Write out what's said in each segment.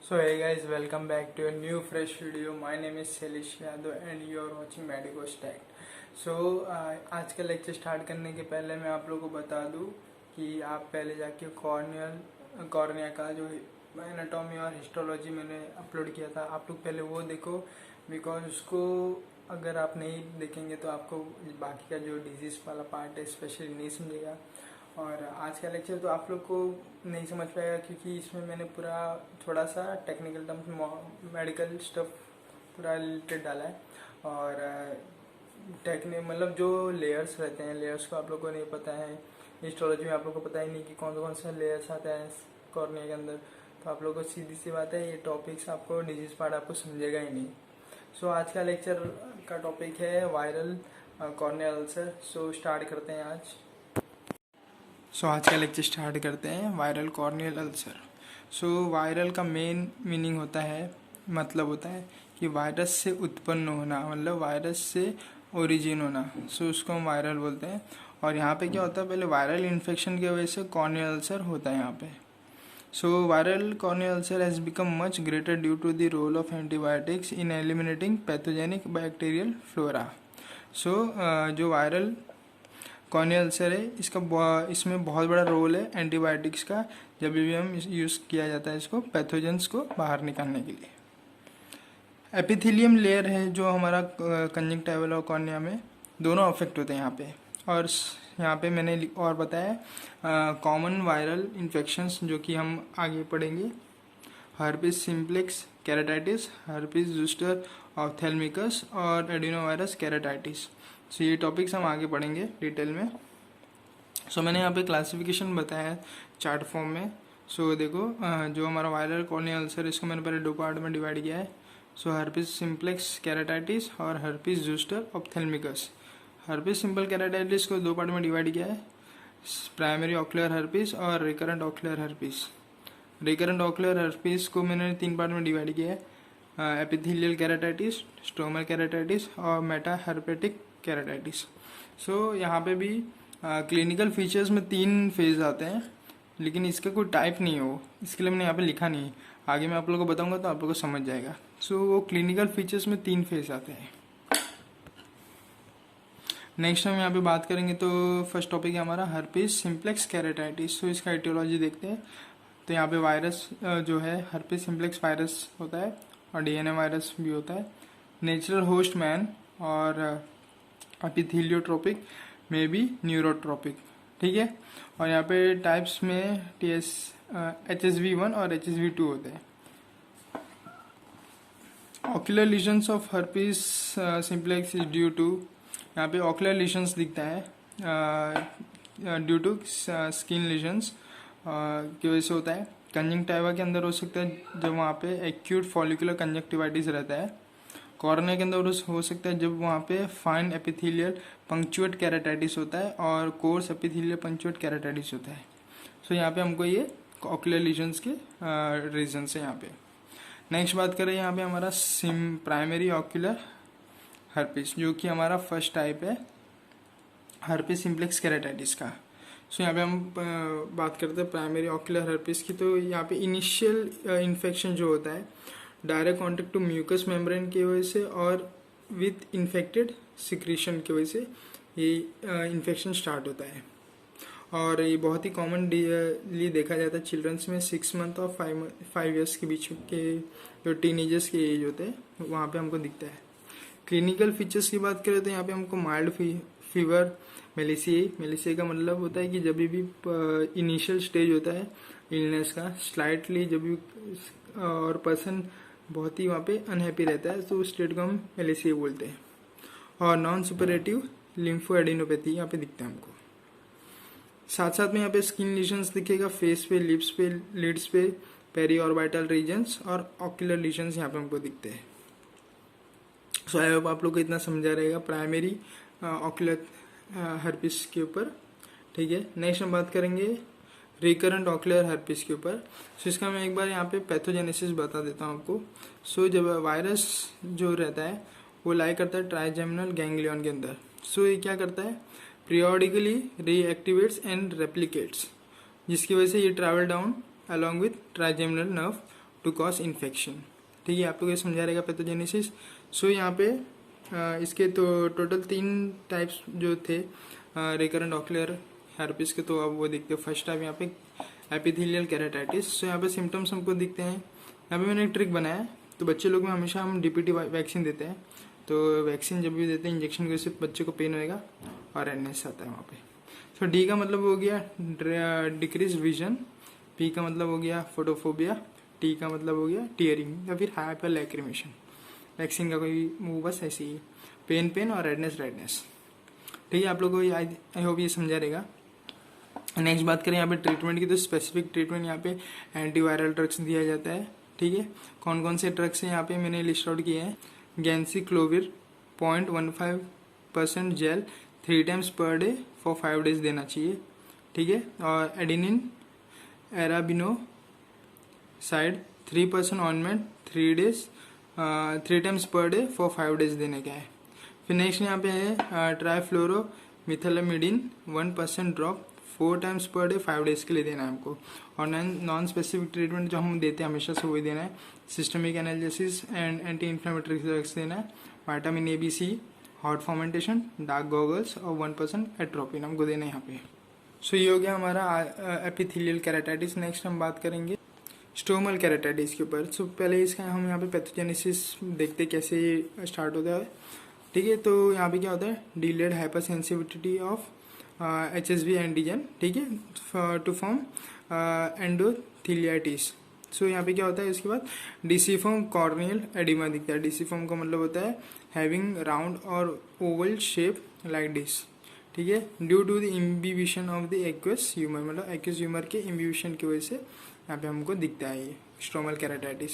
So hey guys, welcome back to a new fresh video. My name is Shailesh Yadav and you are watching Medico Stack. So आज का lecture start करने के पहले मैं आप लोगों को बता दूं कि आप पहले जाके कॉर्निया का जो एनाटॉमी और हिस्टोलॉजी मैंने अपलोड किया था, आप लोग पहले वो देखो। बिकॉज उसको अगर आप नहीं देखेंगे तो आपको बाकी का जो डिजीज़ वाला पार्ट है स्पेशली नहीं समझेगा। और आज का लेक्चर तो आप लोग को नहीं समझ पाएगा क्योंकि इसमें मैंने पूरा थोड़ा सा टेक्निकल टर्म्स मेडिकल स्टफ पूरा रिलेटेड डाला है। और मतलब जो लेयर्स रहते हैं, लेयर्स को आप लोग को नहीं पता है। हिस्टोलॉजी में आप लोग को पता ही नहीं कि कौन कौन से लेयर्स आते हैं कॉर्निया के अंदर। तो आप लोग को सीधी सी बात है, ये टॉपिक्स आपको डिजीज पार्ट आपको समझेगा ही नहीं। सो आज का लेक्चर का टॉपिक है viral corneal ulcer. So start करते हैं आज। आज का लेक्चर स्टार्ट करते हैं वायरल कॉर्नियल अल्सर। वायरल का मेन मीनिंग होता है, मतलब होता है कि वायरस से उत्पन्न होना, मतलब वायरस से ओरिजिन होना। उसको हम वायरल बोलते हैं। और यहाँ पे क्या होता है, पहले वायरल इन्फेक्शन की वजह से कॉर्नियल अल्सर होता है यहाँ पे। Viral corneal ulcer has become much greater due to the role of antibiotics in eliminating pathogenic bacterial flora. जो वायरल कॉर्नियल अल्सर है, इसमें बहुत बड़ा रोल है एंटीबायोटिक्स का, जब भी हम यूज़ किया जाता है इसको पैथोजेंस को बाहर निकालने के लिए। एपिथेलियम लेयर है जो हमारा कंजंक्टिवल और कॉर्निया में दोनों अफेक्ट होते हैं यहाँ पे। और यहाँ पे मैंने और बताया कॉमन वायरल इन्फेक्शंस जो कि हम आगे पढ़ेंगे। हर्पिस सिम्प्लेक्स केराटाइटिस, हर्पिस ज़ुस्टर ऑप्थेल्मिकस और एडिनोवायरस केराटाइटिस। ये टॉपिक्स हम आगे पढ़ेंगे डिटेल में। मैंने यहाँ पे क्लासिफिकेशन बताया है चार्ट फॉर्म में। देखो जो हमारा वायरल कॉर्नियल अल्सर, इसको मैंने पहले दो पार्ट में डिवाइड किया है। हर्पिस सिम्प्लेक्स केराटाइटिस और हर्पिस ज़ुस्टर ऑप्थेल्मिकस। हर्पिस सिंपल केराटाइटिस को दो पार्ट में डिवाइड किया है, प्राइमरी ऑक्यूलर हर्पिस और recurrent ocular herpes. Recurrent ocular herpes को मैंने तीन पार्ट में डिवाइड किया है, एपिथेलियल केराटाइटिस, स्टोमल केराटाइटिस और मेटा हर्पेटिक केराटाइटिस। यहाँ पे भी क्लिनिकल फीचर्स में तीन फेज आते हैं, लेकिन इसका कोई टाइप नहीं हो, इसके लिए मैंने यहाँ पे लिखा नहीं है। आगे मैं आप लोगों को बताऊंगा तो आप लोगों को समझ जाएगा। वो क्लिनिकल फीचर्स में तीन फेज आते हैं। नेक्स्ट हम यहाँ पे बात करेंगे तो फर्स्ट टॉपिक है हमारा हर्पिस सिम्प्लेक्स केराटाइटिस। इसका एटियोलॉजी देखते हैं। तो यहाँ पे वायरस जो है हर्पिस सिम्प्लेक्स वायरस होता है और डीएनए वायरस भी होता है। नेचुरल होस्ट मैन और एपिथेलियोट्रोपिक में भी न्यूरोट्रोपिक, ठीक है। और यहाँ पे टाइप्स में HSV1 और HSV2 होते हैं। Ocular lesions of herpes simplex is due to, यहाँ पे ऑक्यूलर लीजन्स दिखता है ड्यू टू स्किन लीजन्स की वजह से होता है। कंजंक्टिवा के अंदर हो सकता है जब वहाँ पे एक्यूट फॉलिकुलर कंजक्टिवाइटिस रहता है। कॉर्निया के अंदर हो सकता है जब वहाँ पे फाइन एपिथेलियल पंक्चुएट केराटाइटिस होता है और कोर्स एपिथेलियल पंक्चुएट केराटाइटिस होता है। यहाँ पे हमको ये ऑक्यूलर लीजन्स के रीजन है यहाँ पे। नेक्स्ट बात करें यहाँ पे हमारा प्राइमरी ऑक्यूलर हर्पिस, जो कि हमारा फर्स्ट टाइप है हर्पिस सिम्प्लेक्स केराटाइटिस का। यहाँ पे हम बात करते हैं प्राइमरी ऑक्यूलर हर्पिस की। तो यहाँ पे इनिशियल इन्फेक्शन जो होता है direct contact to mucous membrane की वजह से और विथ इन्फेक्टेड सिक्रीशन की वजह से ये इन्फेक्शन स्टार्ट होता है। और ये बहुत ही कॉमनली देखा जाता है चिल्ड्रंस में 6 मंथ और 5 ईयर्स के बीच के जो टीनेजर्स के एज होते हैं वहाँ पे हमको दिखता है। क्लिनिकल फीचर्स की बात करें तो यहाँ पे हमको माइल्ड फीवर, मेलिसिया का मतलब होता है कि जब भी इनिशियल स्टेज होता है इलनेस का, स्लाइटली जब भी और पर्सन बहुत ही वहाँ पे अनहैप्पी रहता है तो उस स्टेट को हम मेलिसिया बोलते हैं। और नॉन सुपरेटिव लिम्फोएडिनोपैथी यहाँ पे दिखता है हमको। साथ साथ में यहाँ पे स्किन लीजन्स दिखेगा फेस पे, लिप्स पे, लिड्स पे, पेरी ऑर्बिटल रीजन्स और ऑक्यूलर लीजन्स यहाँ पे हमको दिखते हैं। आई होप आप लोग को इतना समझा रहेगा प्राइमरी ऑक्यूलर हर्पिस के ऊपर, ठीक है। नेक्स्ट हम बात करेंगे रिकरेंट ऑक्यूलर हर्पिस के ऊपर। इसका मैं एक बार यहाँ पे पैथोजेनेसिस बता देता हूँ आपको। जब वायरस जो रहता है वो लाई करता है ट्राइजेमिनल गैंग्लियन के अंदर। ये क्या करता है, periodically reactivates and replicates, जिसकी वजह से ये travel down along with trigeminal nerve to cause infection. ठीक है, आप लोग ये समझा रहेगा पैथोजेनेसिस। सो यहाँ पे इसके तो टोटल 3 टाइप्स जो थे रिकरेंट ऑक्यूलर हेर्पिस के, तो अब वो दिखते हैं। फर्स्ट टाइप यहाँ पे एपिथेलियल केराटाइटिस। सो यहाँ पे सिम्टम्स हमको दिखते हैं। यहाँ पे मैंने एक ट्रिक बनाया है, तो बच्चे लोग में हमेशा हम डीपीटी वैक्सीन देते हैं। तो वैक्सीन जब भी देते हैं इंजेक्शन की वजह से बच्चे को पेन होएगा और रेडनेस आता है वहाँ पे। सो डी का मतलब हो गया डिक्रीज विजन, पी का मतलब हो गया फोटोफोबिया, टी का मतलब हो गया टीयरिंग या फिर हाइपर लैक्रिमेशन। वैक्सीन का कोई वो बस ऐसे ही पेन और रेडनेस। ठीक है, आप लोगों को आई होप ये समझा रहेगा। नेक्स्ट बात करें यहाँ पे ट्रीटमेंट की, तो स्पेसिफिक ट्रीटमेंट यहाँ पे एंटीवायरल ड्रग्स दिया जाता है। ठीक है, कौन कौन से ड्रग्स हैं यहाँ पे मैंने लिस्ट आउट किए हैं। Ganciclovir 0.15% gel 3 times per day for 5 days देना चाहिए। ठीक है, और adenine arabinoside 3% ointment 3 times per day for 5 days देने का है। फिर नेक्स्ट यहाँ पे है ट्राइफ्लोरोमिथालामिडिन 1% drop 4 times per day 5 days के लिए देना है हमको। और नॉन स्पेसिफिक ट्रीटमेंट जो हम देते हैं हमेशा से वही देना है। Systemic analysis and anti inflammatory drugs देना है। Vitamin A B C, hot fomentation, dark goggles और 1% एट्रोपिन हमको देना है यहाँ पे। सो ये हो गया हमारा एपिथेलियल केराटाइटिस। नेक्स्ट हम बात करेंगे स्टोमल केराटाइटिस के ऊपर। सो पहले इसका हम यहाँ पे पैथोजेनेसिस देखते कैसे स्टार्ट होता है। ठीक है, तो यहाँ पे क्या होता है, delayed hyper sensitivity of HSV antigen. ठीक है, टू फॉर्म एंडोथेलियाइटिस। सो यहाँ पे क्या होता है, इसके बाद डिसिफॉर्म कॉर्नियल एडिमा दिखता है। डिसिफॉर्म का मतलब होता है हैविंग राउंड और ओवल शेप लाइक दिस। ठीक है, due to the imbibition of the aqueous humour, मतलब एक्वस ह्यूमर के इम्बिबिशन की वजह से यहाँ पे हमको दिखता है ये स्टोमल केराटाइटिस।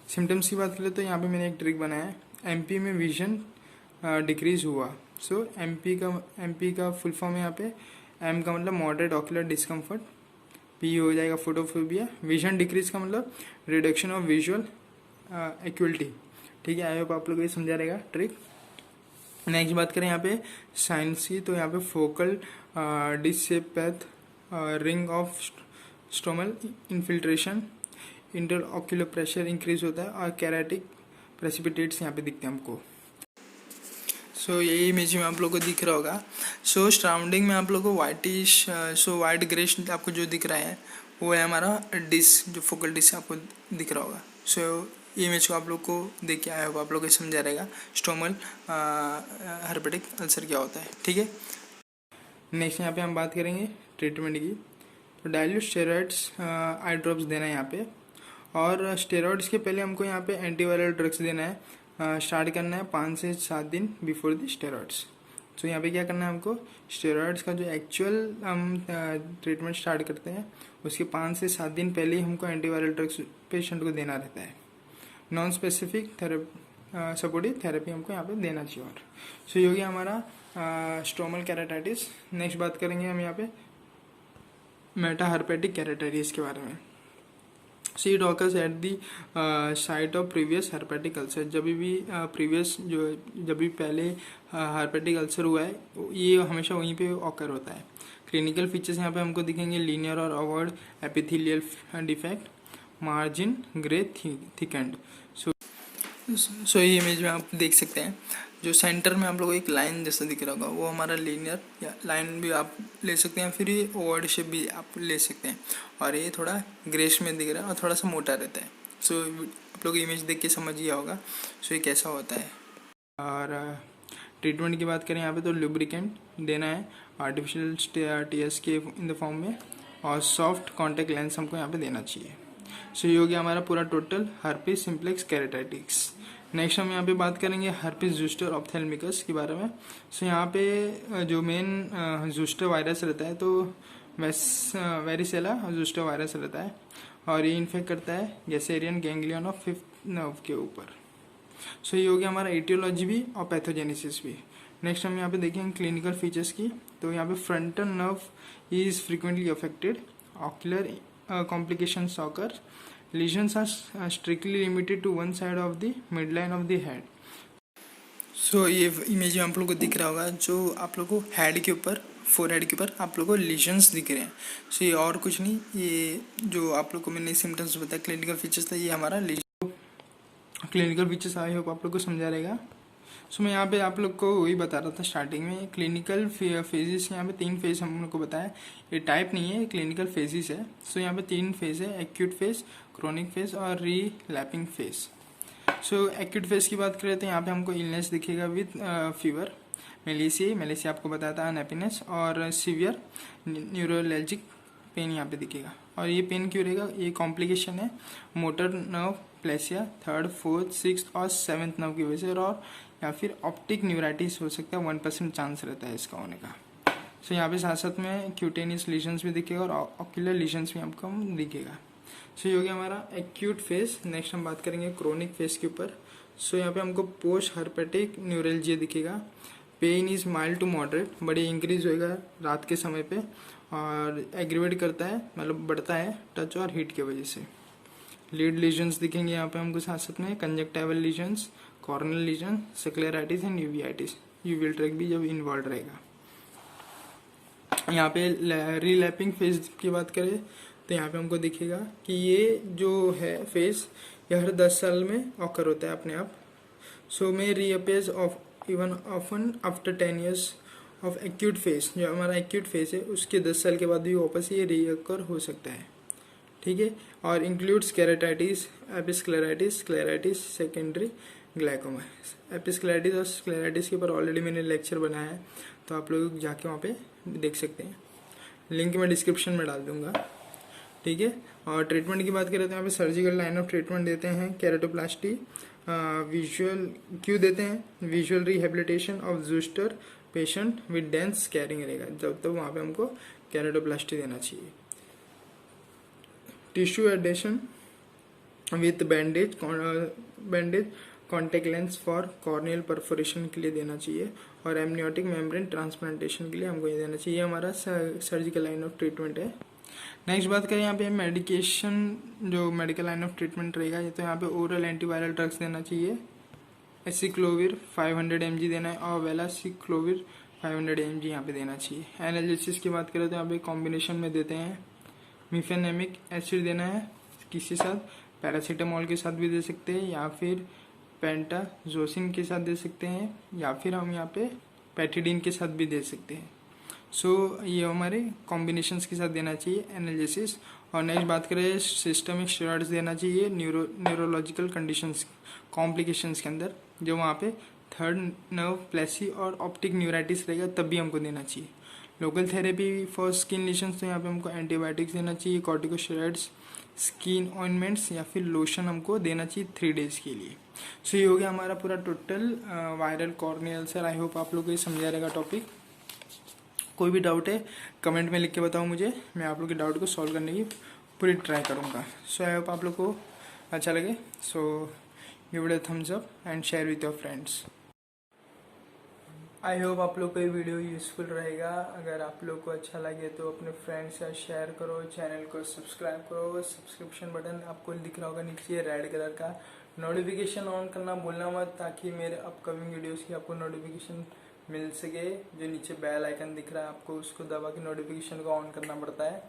सिम्टम्स की बात करें तो यहाँ पे मैंने एक ट्रिक बनाया है। MP में विजन डिक्रीज हुआ। सो MP का फुल फॉर्म है यहाँ पे। M का मतलब मॉडरेट ऑक्यूलर डिस्कम्फर्ट, P हो जाएगा फोटोफोबिया। विजन डिक्रीज का मतलब रिडक्शन ऑफ विजुअल एक्यूलिटी। ठीक है, आई होप आप लोग ये समझा रहेगा ट्रिक। नेक्स्ट बात करें यहाँ पे साइंस की, तो यहाँ पे फोकल डिससेपैथ, ring of stromal infiltration, intraocular pressure increase होता है और कैराटिक प्रेसिपिटेट्स यहाँ पे दिखते हैं हमको। सो यही इमेज में आप लोग को दिख रहा होगा। सो सराउंडिंग में आप लोग को वाइटिश वाइट ग्रेश आपको जो दिख रहा है वो है हमारा डिस्क, जो फोकल डिस्क आपको दिख रहा होगा। सो ये इमेज को आप लोग को देख के आया होगा, आप लोग को समझा रहेगा स्टोमल हेर्पेटिक अल्सर क्या होता है। ठीक है, नेक्स्ट यहाँ पे हम बात करेंगे ट्रीटमेंट की। तो डाइल्यूट स्टेरॉइड्स आई ड्रॉप्स देना है यहाँ पे, और स्टेरॉइड्स के पहले हमको यहाँ पे एंटीवायरल ड्रग्स देना है। स्टार्ट करना है 5 से 7 दिन बिफोर द स्टेरॉइड्स। तो यहाँ पे क्या करना है हमको, स्टेरॉइड्स का जो एक्चुअल हम ट्रीटमेंट स्टार्ट करते हैं उसके 5 से 7 दिन पहले ही हमको एंटीवायरल ड्रग्स पेशेंट को देना रहता है। नॉन स्पेसिफिक सपोर्टिव थेरेपी हमको यहाँ पे देना चाहिए। और सो ये हो गया हमारा स्टोमल केराटाइटिस। नेक्स्ट बात करेंगे हम यहाँ पे मेटाहर्पेटिक केराटाइटिस के बारे में। See it occurs at the site of previous herpetic ulcer. जब भी पहले हेर्पेटिक अल्सर हुआ है ये हमेशा वहीं पे ऑकर होता है। क्लिनिकल फीचर्स यहाँ पे हमको दिखेंगे लीनियर और ovoid epithelial defect, margin grey thickened. So ये इमेज में आप देख सकते हैं जो सेंटर में आप लोगों को एक लाइन जैसा दिख रहा होगा वो हमारा लीनियर या लाइन भी आप ले सकते हैं, फिर ये ओवर्ड शेप भी आप ले सकते हैं। और ये थोड़ा ग्रेश में दिख रहा है और थोड़ा सा मोटा रहता है। सो आप लोग इमेज देख के समझ गया होगा सो ये कैसा होता है। और ट्रीटमेंट की बात करें यहाँ पे तो लुब्रिकेंट देना है आर्टिफिशियल टीयर्स के इन द फॉर्म में, और सॉफ्ट कॉन्टैक्ट लेंस हमको यहाँ पे देना चाहिए। सो ये हो गया हमारा पूरा total herpes simplex keratitis. Next हम यहाँ पे बात करेंगे हर्पिस ज़ुस्टर ऑप्थेल्मिकस के बारे में। सो यहाँ पे जो मेन ज़ुस्टर वायरस रहता है तो वेरिसेला ज़ुस्टर वायरस रहता है और ये इन्फेक्ट करता है Gasserian ganglion of 5th nerve के ऊपर। सो ये हो गया हमारा एटियोलॉजी भी और पैथोजेनेसिस भी। नेक्स्ट हम यहाँ पे देखेंगे क्लिनिकल फीचर्स की। तो यहाँ पे frontal nerve is frequently affected, ocular complications occur, lesions are strictly limited to one side of the midline of the head। सो ये इमेज में आप लोग को दिख रहा होगा जो आप लोग को हेड के ऊपर फोरहेड के ऊपर आप लोगों को लीजन्स दिख रहे हैं। सो ये और कुछ नहीं, ये जो आप लोग को मैंने सिम्टम्स बताया क्लिनिकल फीचर्स था, ये हमारा क्लिनिकल फीचर्स आई होप आप लोग को समझा रहेगा। सो मैं यहाँ पे आप लोग को वही बता रहा था स्टार्टिंग में, क्लिनिकल फेजेस यहाँ पे 3 फेज हम लोग को बताया। ये टाइप नहीं है, क्लिनिकल फेजेस है। सो यहाँ पे 3 फेज है, एक्यूट फेज, क्रोनिक फेज और रीलैपिंग फेज। सो एक्यूट फेज की बात करें तो यहाँ पे हमको इलनेस दिखेगा विद फीवर, मेलेसिया आपको बताया था, अनहैप्पीनेस और सीवियर न्यूरोलॉजिक पेन यहाँ पे दिखेगा। और ये पेन क्यों रहेगा, ये कॉम्प्लिकेशन है motor nerve प्लेसिया 3rd, 4th, 6th और 7th नर्व की वजह से, और या फिर ऑप्टिक न्यूराइटिस हो सकता है, 1% चांस रहता है इसका होने का। सो यहाँ पे साथ साथ में क्यूटेनियस लीजन्स भी दिखेगा और ऑक्यूलर लीजन्स भी आपको दिखेगा। सो ये हो गया हमारा एक्यूट फेज। नेक्स्ट हम बात करेंगे क्रोनिक फेज के ऊपर। सो यहाँ पे हमको पोस्ट हर्पेटिक न्यूरल्जिया दिखेगा। Pain is mild to moderate, बड़ी इंक्रीज होएगा रात के समय पे और एग्रीवेट करता है, मतलब बढ़ता है टच और हीट की वजह से। लीड लीजन्स दिखेंगे यहाँ पे हमको साथ साथ में, conjunctival lesions, corneal lesion, scleritis and uveitis, uveal tract भी जब इन्वॉल्व रहेगा। यहाँ पे रीलैपिंग फेज की बात करें तो यहाँ पे हमको दिखेगा कि ये जो है फेज ये हर 10 साल में ऑकर होता है अपने आप। So may reappears of even often after 10 years of acute phase. जो हमारा एक्यूट फेज है उसके 10 साल के बाद भी वापस ये रीअकर हो सकता है, ठीक है। और इंक्लूड्स केराटाइटिस, एपिस्क्लेराइटिस, स्क्लेराइटिस, सेकेंडरी ग्लाइकोमा। एपिस्क्लेराइटिस और स्क्लेराइटिस के ऊपर ऑलरेडी मैंने लेक्चर बनाया है, तो आप लोग जाके वहाँ पे देख सकते हैं, लिंक मैं डिस्क्रिप्शन में डाल दूंगा, ठीक है। और ट्रीटमेंट की बात करें तो यहाँ पे सर्जिकल लाइन ऑफ ट्रीटमेंट देते हैं, केराटोप्लास्टी, विजुअल क्यों देते हैं, visual rehabilitation of zoster patient with dense carrying रहेगा, जब तक वहाँ पे हमको केराटोप्लास्टी देना चाहिए। Tissue adhesion with bandage contact lens for corneal perforation के लिए देना चाहिए, और एमनियोटिक मेम्ब्रेन ट्रांसप्लांटेशन के लिए हमको ये देना चाहिए। हमारा सर्जिकल लाइन ऑफ ट्रीटमेंट है। नेक्स्ट बात करें यहाँ पे मेडिकेशन, जो मेडिकल लाइन ऑफ ट्रीटमेंट रहेगा, ये तो यहाँ पे ओरल एंटीवायरल ड्रग्स देना चाहिए। एसिक्लोविर 500 mg देना है और वेलासिक्लोविर 500 mg यहाँ पे देना चाहिए। एनालिसिस की बात करें तो यहाँ पे कॉम्बिनेशन में देते हैं, मिफेनेमिक एसिड देना है किसी साथ, पैरासीटामोल के साथ भी दे सकते हैं, या फिर पेंटाजोसिन के साथ दे सकते हैं, या फिर हम यहाँ पे पैथिडीन के साथ भी दे सकते हैं। सो ये हमारे कॉम्बिनेशंस के साथ देना चाहिए एनालिसिस। और नेक्स्ट बात करें सिस्टमिक स्टेरॉइड्स देना चाहिए न्यूरोलॉजिकल कंडीशंस कॉम्प्लिकेशंस के अंदर, जो वहाँ पे 3rd नर्व प्लेसी और ऑप्टिक न्यूराइटिस रहेगा तब भी हमको देना चाहिए। लोकल थेरेपी फॉर स्किन लीशंस तो यहाँ पे हमको एंटीबायोटिक्स देना चाहिए, कॉर्टिकोस्टेरॉइड्स, स्किन ऑइंटमेंट्स या फिर लोशन हमको देना चाहिए 3 days के लिए। सो ये हो गया हमारा पूरा total viral corneal ulcer. I hope आप लोग को ये समझा रहेगा टॉपिक। कोई भी डाउट है कमेंट में लिख के बताओ मुझे, मैं आप लोग के डाउट को सॉल्व करने की पूरी ट्राई करूँगा। सो आई होप आप लोग को अच्छा लगे। So give it a thumbs up and share with your friends. I hope आप लोग को ये वीडियो यूज़फुल रहेगा। अगर आप लोग को अच्छा लगे तो अपने फ्रेंड्स से शेयर करो, चैनल को सब्सक्राइब करो। सब्सक्रिप्शन बटन आपको दिख रहा होगा नीचे रेड कलर का, नोटिफिकेशन ऑन करना भूलना मत, ताकि मेरे अपकमिंग वीडियोस की आपको नोटिफिकेशन मिल सके। जो नीचे बेल आइकन दिख रहा है आपको, उसको दबा के नोटिफिकेशन को ऑन करना पड़ता है।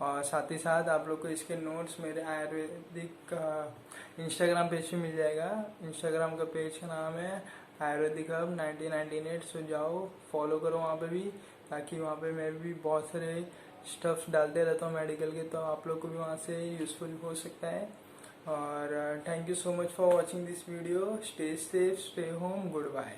और साथ ही साथ आप लोग को इसके नोट्स मेरे आयुर्वेदिक इंस्टाग्राम पेज पे मिल जाएगा। इंस्टाग्राम का पेज का नाम है आयुर्वेदिक हब 1998। सो जाओ फॉलो करो वहाँ पे भी, ताकि वहाँ पे मैं भी बहुत सारे स्टफ्स डालते रहता हूँ मेडिकल के, तो आप लोग को भी वहाँ से यूज़फुल हो सकता है। और thank you so much for watching this video. Stay safe, stay home, good bye.